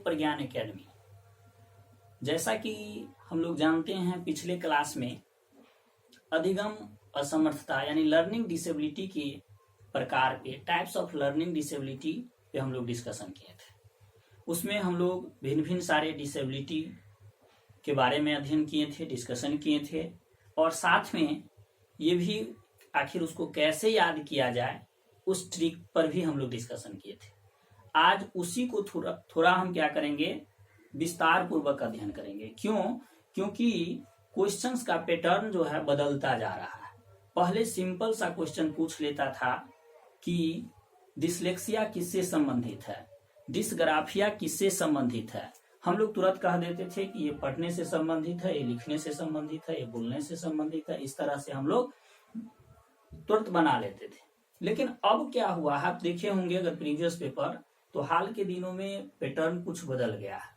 प्रज्ञान academy. जैसा कि हम लोग जानते हैं, पिछले क्लास में अधिगम असमर्थता यानी लर्निंग डिसेबिलिटी के प्रकार पे, टाइप्स ऑफ लर्निंग डिसेबिलिटी पे हम लोग डिस्कशन किए थे। उसमें हम लोग भिन्न भिन्न सारे डिसेबिलिटी के बारे में अध्ययन किए थे, डिस्कशन किए थे, और साथ में ये भी आखिर उसको कैसे याद किया जाए उस ट्रिक पर भी हम लोग डिस्कशन किए थे। आज उसी को थोड़ा हम क्या करेंगे, विस्तार पूर्वक अध्ययन करेंगे। क्यों? क्योंकि क्वेश्चंस का पैटर्न जो है बदलता जा रहा है। पहले सिंपल सा क्वेश्चन पूछ लेता था कि डिसलेक्सिया किससे संबंधित है, डिसग्राफिया किससे संबंधित है। हम लोग तुरंत कह देते थे कि ये पढ़ने से संबंधित है, ये लिखने से संबंधित है, ये बोलने से संबंधित है। इस तरह से हम लोग तुरंत बना लेते थे। लेकिन अब क्या हुआ है, आप देखे होंगे अगर प्रीवियस पेपर, तो हाल के दिनों में पैटर्न कुछ बदल गया है।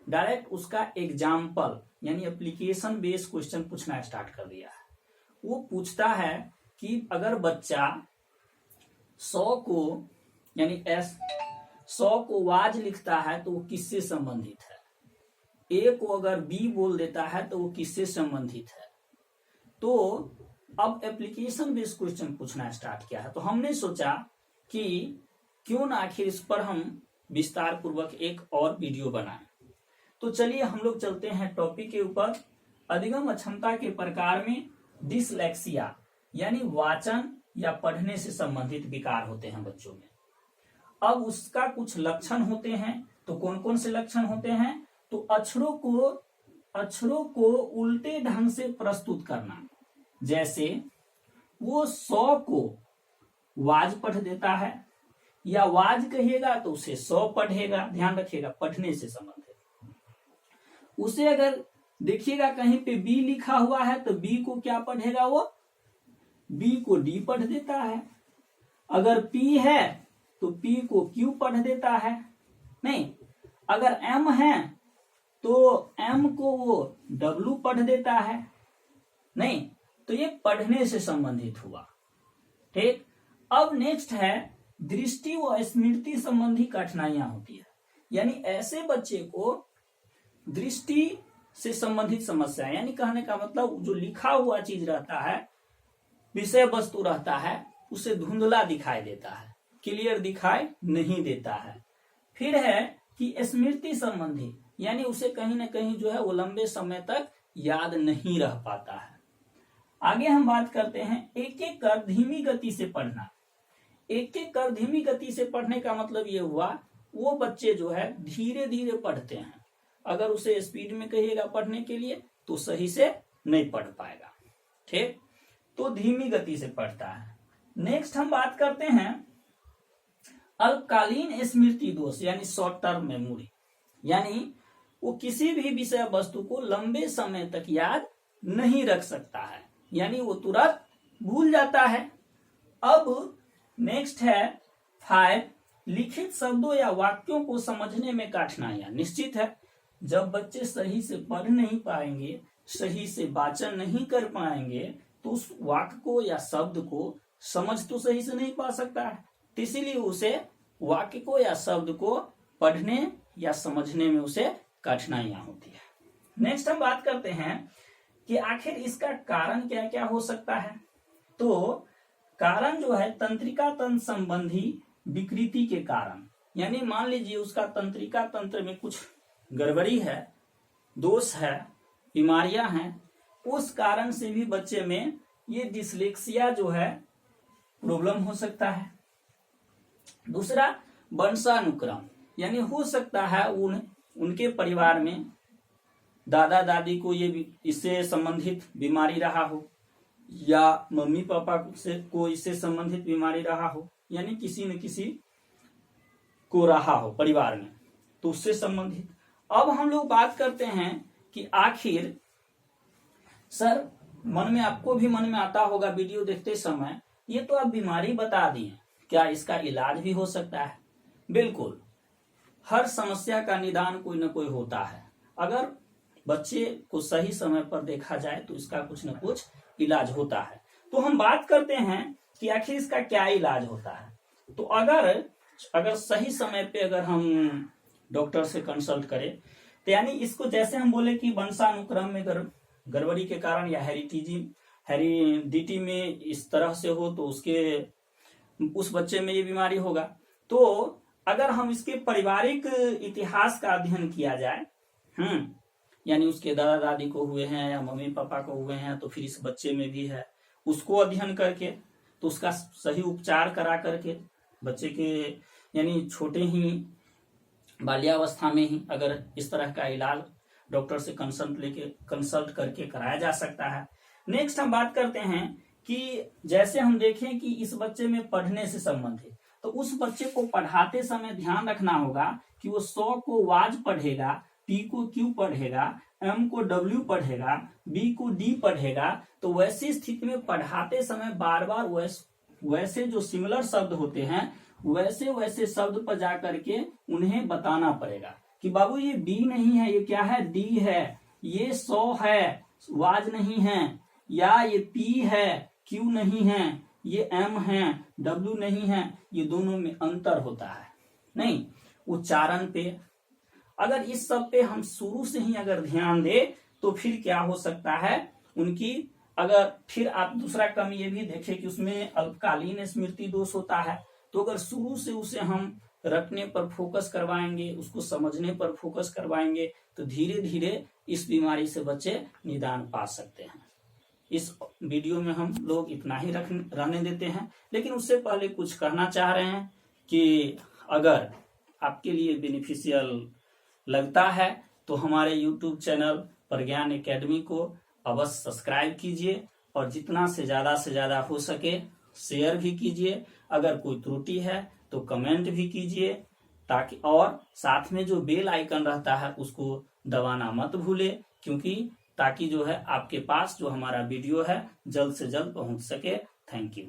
डायरेक्ट उसका एग्जाम्पल यानी एप्लीकेशन बेस्ड क्वेश्चन पूछना स्टार्ट कर दिया है। वो पूछता है कि अगर बच्चा 100 को यानी 100 को वाज लिखता है तो वो किससे संबंधित है, ए को अगर बी बोल देता है तो वो किससे संबंधित है। तो अब एप्लीकेशन बेस्ड क्वेश्चन पूछना स्टार्ट किया है। तो हमने सोचा कि क्यों ना आखिर इस पर हम विस्तार पूर्वक एक और वीडियो बनाएं। तो चलिए हम लोग चलते हैं टॉपिक के ऊपर। अधिगम अक्षमता के प्रकार में डिसलेक्सिया यानी वाचन या पढ़ने से संबंधित विकार होते हैं बच्चों में। अब उसका कुछ लक्षण होते हैं। तो कौन कौन से लक्षण होते हैं? तो अक्षरों को उल्टे ढंग से प्रस्तुत करना। जैसे वो 100 को वाज पढ़ देता है, या वाज कहेगा तो उसे 100 पढ़ेगा। ध्यान रखिएगा, पढ़ने से संबंधित। उसे अगर देखिएगा कहीं पे बी लिखा हुआ है तो बी को क्या पढ़ेगा, वो बी को डी पढ़ देता है। अगर पी है तो पी को क्यू पढ़ देता है। नहीं, अगर एम है तो एम को वो डब्ल्यू पढ़ देता है। नहीं, तो ये पढ़ने से संबंधित हुआ। ठीक। अब नेक्स्ट है दृष्टि व स्मृति संबंधी कठिनाइयां होती है। यानी ऐसे बच्चे को दृष्टि से संबंधित समस्या, यानी कहने का मतलब जो लिखा हुआ चीज रहता है, विषय वस्तु रहता है, उसे धुंधला दिखाई देता है, क्लियर दिखाई नहीं देता है। फिर है कि स्मृति संबंधी, यानी उसे कहीं ना कहीं जो है वो लंबे समय तक याद नहीं रह पाता है। आगे हम बात करते हैं एक एक कर धीमी गति से पढ़ना। एक एक कर धीमी गति से पढ़ने का मतलब ये हुआ, वो बच्चे जो है धीरे धीरे पढ़ते हैं। अगर उसे स्पीड में कहिएगा पढ़ने के लिए तो सही से नहीं पढ़ पाएगा। ठीक, तो धीमी गति से पढ़ता है। नेक्स्ट हम बात करते हैं अल्पकालीन स्मृति दोष यानी शॉर्ट टर्म मेमोरी। यानी वो किसी भी विषय वस्तु को लंबे समय तक याद नहीं रख सकता है, यानी वो तुरंत भूल जाता है। अब नेक्स्ट है 5 लिखित शब्दों या वाक्यों को समझने में कठिनाइयां। निश्चित है, जब बच्चे सही से पढ़ नहीं पाएंगे, सही से वाचन नहीं कर पाएंगे, तो उस वाक्य को या शब्द को समझ तो सही से नहीं पा सकता है। तो इसीलिए उसे वाक्य को या शब्द को पढ़ने या समझने में उसे कठिनाइयां होती है। नेक्स्ट हम बात करते हैं कि आखिर इसका कारण क्या क्या हो सकता है। तो कारण जो है तंत्रिका तंत्र संबंधी विकृति के कारण, यानी मान लीजिए उसका तंत्रिका तंत्र में कुछ गड़बड़ी है, दोष है, बीमारियां हैं, उस कारण से भी बच्चे में ये डिसलेक्सिया जो है प्रॉब्लम हो सकता है। दूसरा वंशानुक्रम, यानी हो सकता है उनके परिवार में दादा दादी को ये इससे संबंधित बीमारी रहा हो, या मम्मी पापा को इससे संबंधित बीमारी रहा हो, यानी किसी न किसी को रहा हो परिवार में, तो उससे संबंधित। अब हम लोग बात करते हैं कि आखिर सर आपको भी मन में आता होगा वीडियो देखते समय, ये तो आप बीमारी बता दिए, क्या इसका इलाज भी हो सकता है? बिल्कुल, हर समस्या का निदान कोई न कोई होता है। अगर बच्चे को सही समय पर देखा जाए तो इसका कुछ न कुछ इलाज होता है। तो हम बात करते हैं कि आखिर इसका क्या इलाज होता है। तो अगर सही समय पे अगर हम डॉक्टर से कंसल्ट करे। तो यानी इसको जैसे हम बोले कि वंशानुक्रम में गड़बड़ी के कारण या हेरिडिटी में इस तरह से हो तो उस बच्चे में ये बीमारी होगा। तो अगर हम इसके पारिवारिक इतिहास का अध्ययन किया जाए, यानी उसके दादा दादी को हुए हैं या मम्मी पापा को हुए हैं तो फिर इस बच्चे में भी है, उसको अध्ययन करके तो उसका सही उपचार करा करके बच्चे के यानी छोटे ही बाल्यावस्था में ही अगर इस तरह का इलाज डॉक्टर से कंसल्ट करके कराया जा सकता है। नेक्स्ट हम बात करते हैं कि जैसे हम देखें कि इस बच्चे में पढ़ने से संबंधित, तो उस बच्चे को पढ़ाते समय ध्यान रखना होगा कि वो 100 को वाज पढ़ेगा, P को Q पढ़ेगा, M को W पढ़ेगा, B को D पढ़ेगा। तो वैसी स्थिति में पढ़ाते समय बार बार वैसे जो सिमिलर शब्द होते हैं वैसे शब्द पर जाकर के उन्हें बताना पड़ेगा कि बाबू ये B नहीं है, ये क्या है, D है, ये 100 है, वाज नहीं है, या ये P है, Q नहीं है, ये M है, W नहीं है। ये दोनों में अंतर होता है। नहीं, उच्चारण पे अगर इस सब पे हम शुरू से ही अगर ध्यान दे तो फिर क्या हो सकता है उनकी, अगर फिर आप दूसरा कमी ये भी देखें कि उसमें अल्पकालीन स्मृति दोष होता है। तो अगर शुरू से उसे हम रटने पर फोकस करवाएंगे, उसको समझने पर फोकस करवाएंगे तो धीरे धीरे इस बीमारी से बच्चे निदान पा सकते हैं। इस वीडियो में हम लोग इतना ही रहने देते हैं, लेकिन उससे पहले कुछ कहना चाह रहे हैं कि अगर आपके लिए बेनिफिशियल लगता है तो हमारे YouTube चैनल प्रज्ञान एकेडमी को अवश्य सब्सक्राइब कीजिए और जितना से ज्यादा हो सके शेयर भी कीजिए। अगर कोई त्रुटि है तो कमेंट भी कीजिए, ताकि और साथ में जो बेल आइकन रहता है उसको दबाना मत भूले, क्योंकि ताकि जो है आपके पास जो हमारा वीडियो है जल्द से जल्द पहुंच सके। Thank you.